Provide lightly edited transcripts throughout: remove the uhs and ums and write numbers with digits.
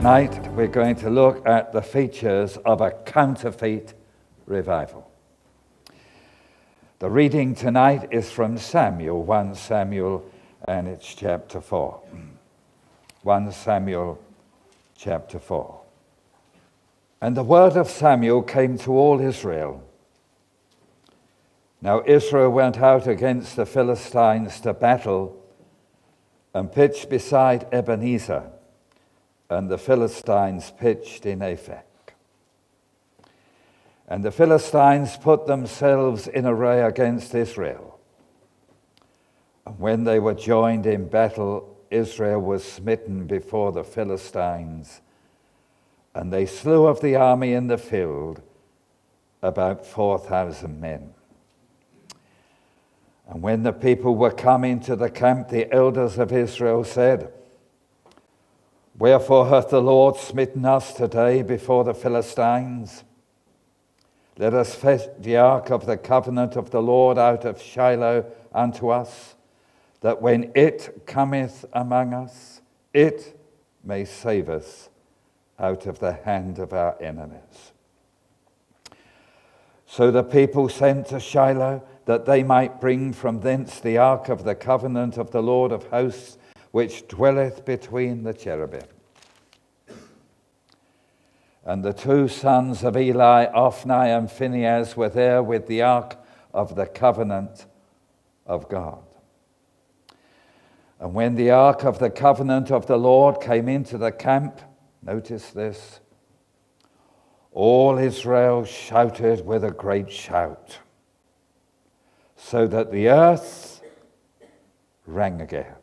Tonight we're going to look at the features of a counterfeit revival. The reading tonight is from Samuel, 1 Samuel, and it's chapter 4. 1 Samuel, chapter 4. And the word of Samuel came to all Israel. Now Israel went out against the Philistines to battle and pitched beside Ebenezer, and the Philistines pitched in Aphek. And the Philistines put themselves in array against Israel. And when they were joined in battle, Israel was smitten before the Philistines, and they slew of the army in the field about 4,000 men. And when the people were come into the camp, the elders of Israel said, Wherefore hath the Lord smitten us today before the Philistines? Let us fetch the ark of the covenant of the Lord out of Shiloh unto us, that when it cometh among us, it may save us out of the hand of our enemies. So the people sent to Shiloh, that they might bring from thence the ark of the covenant of the Lord of hosts, which dwelleth between the cherubim. And the two sons of Eli, Ophni and Phinehas, were there with the ark of the covenant of God. And when the ark of the covenant of the Lord came into the camp, notice this, all Israel shouted with a great shout, so that the earth rang again.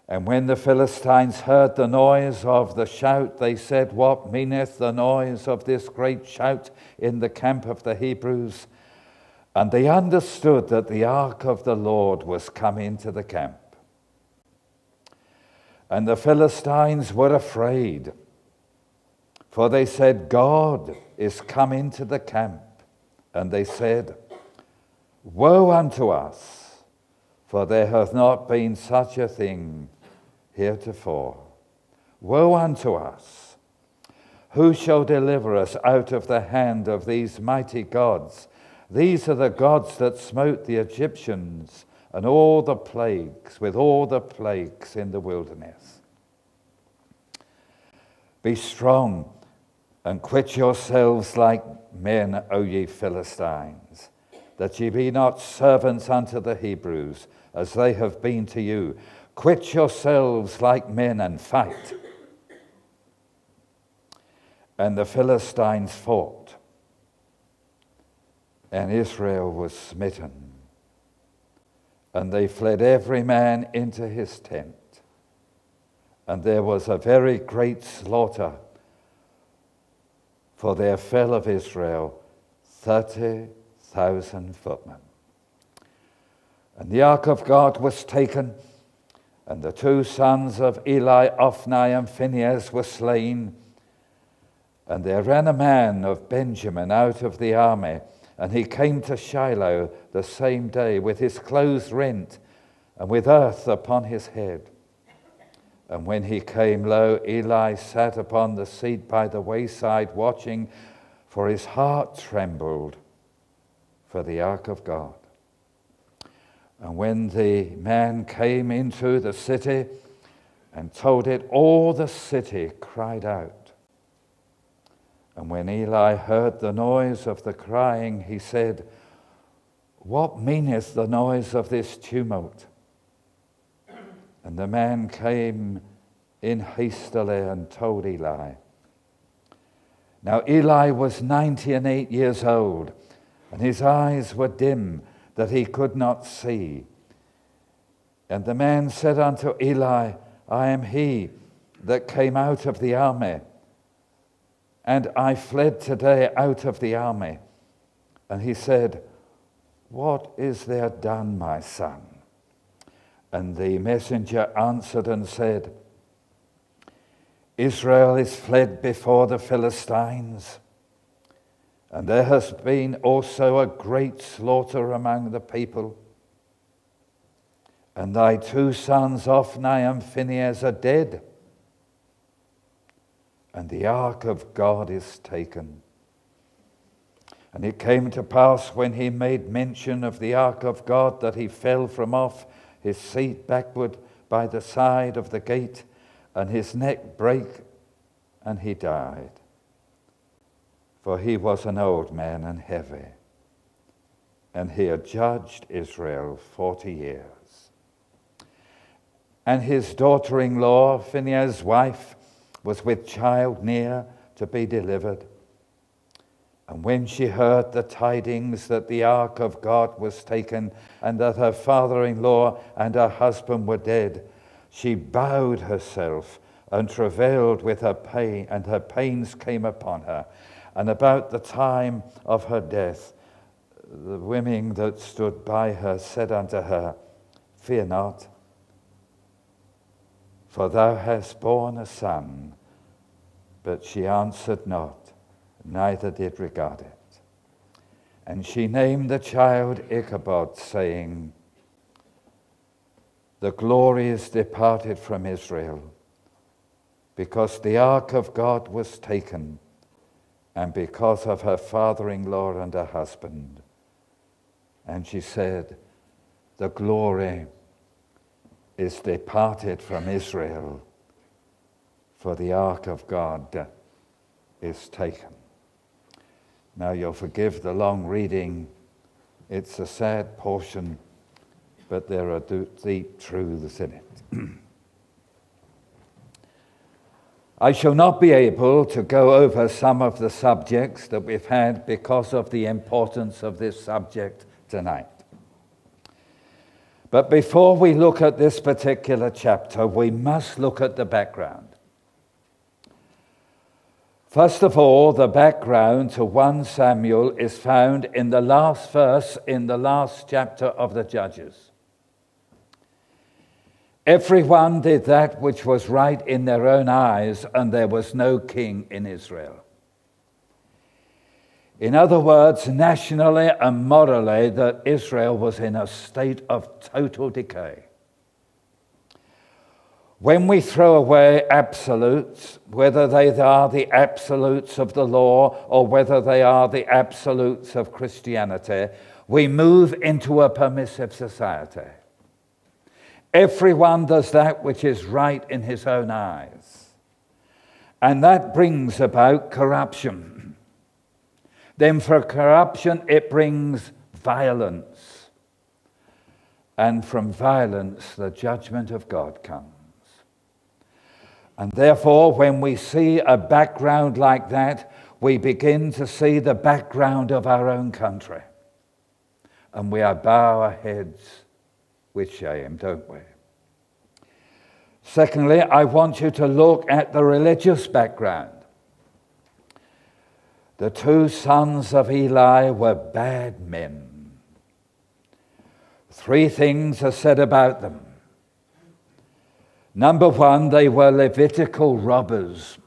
And when the Philistines heard the noise of the shout, they said, What meaneth the noise of this great shout in the camp of the Hebrews? And they understood that the ark of the Lord was come into the camp. And the Philistines were afraid, for they said, God is come into the camp. And they said, Woe unto us, for there hath not been such a thing heretofore. Woe unto us! Who shall deliver us out of the hand of these mighty gods? These are the gods that smote the Egyptians and all the plagues, with all the plagues in the wilderness. Be strong and quit yourselves like men, O ye Philistines, that ye be not servants unto the Hebrews, as they have been to you. Quit yourselves like men and fight. And the Philistines fought, and Israel was smitten. And they fled every man into his tent. And there was a very great slaughter, for there fell of Israel 30,000 footmen. And the ark of God was taken, and the two sons of Eli, Ophni and Phinehas, were slain. And there ran a man of Benjamin out of the army, and he came to Shiloh the same day with his clothes rent and with earth upon his head. And when he came, lo, Eli sat upon the seat by the wayside watching, for his heart trembled for the ark of God. And when the man came into the city and told it, all the city cried out. And when Eli heard the noise of the crying, he said, What meaneth the noise of this tumult? And the man came in hastily and told Eli. Now Eli was 98 years old, and his eyes were dim, that he could not see. And the man said unto Eli, I am he that came out of the army, and I fled today out of the army. And he said, What is there done, my son? And the messenger answered and said, Israel is fled before the Philistines, and there has been also a great slaughter among the people. And thy two sons, Ophni and Phinehas, are dead, and the ark of God is taken. And it came to pass when he made mention of the ark of God that he fell from off his seat backward by the side of the gate, and his neck brake, and he died. For he was an old man and heavy, and he had judged Israel 40 years. And his daughter-in-law, Phinehas' wife, was with child near to be delivered. And when she heard the tidings that the ark of God was taken, and that her father-in-law and her husband were dead, she bowed herself and travailed with her pain, and her pains came upon her. And about the time of her death, the women that stood by her said unto her, Fear not, for thou hast borne a son. But she answered not, neither did regard it. And she named the child Ichabod, saying, The glory is departed from Israel, because the ark of God was taken, and because of her father-in-law and her husband. And she said, The glory is departed from Israel, for the ark of God is taken. Now you'll forgive the long reading. It's a sad portion, but there are deep truths in it. I shall not be able to go over some of the subjects that we've had because of the importance of this subject tonight. But before we look at this particular chapter, we must look at the background. First of all, the background to 1 Samuel is found in the last verse in the last chapter of the Judges. Everyone did that which was right in their own eyes, and there was no king in Israel. In other words, nationally and morally, that Israel was in a state of total decay. When we throw away absolutes, whether they are the absolutes of the law or whether they are the absolutes of Christianity, we move into a permissive society. Everyone does that which is right in his own eyes. And that brings about corruption. Then for corruption, it brings violence. And from violence, the judgment of God comes. And therefore, when we see a background like that, we begin to see the background of our own country. And we bow our heads with shame, don't we? Secondly, I want you to look at the religious background. The two sons of Eli were bad men. 3 things are said about them. Number 1, they were Levitical robbers.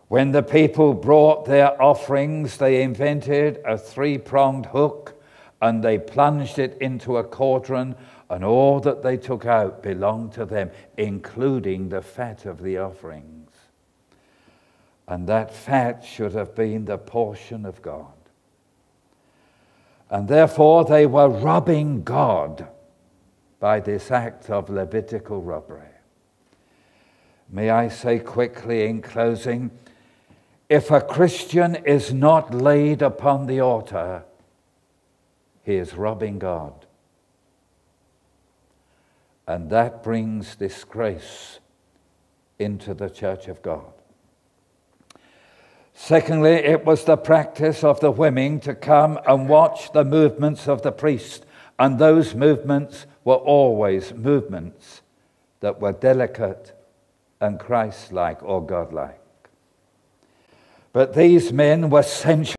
When the people brought their offerings, they invented a 3-pronged hook and they plunged it into a cauldron, and all that they took out belonged to them, including the fat of the offerings. And that fat should have been the portion of God. And therefore they were robbing God by this act of Levitical robbery. May I say quickly in closing, if a Christian is not laid upon the altar, he is robbing God. And that brings disgrace into the church of God. Secondly, it was the practice of the women to come and watch the movements of the priest, and those movements were always movements that were delicate and Christ-like or God-like. But these men were sensual.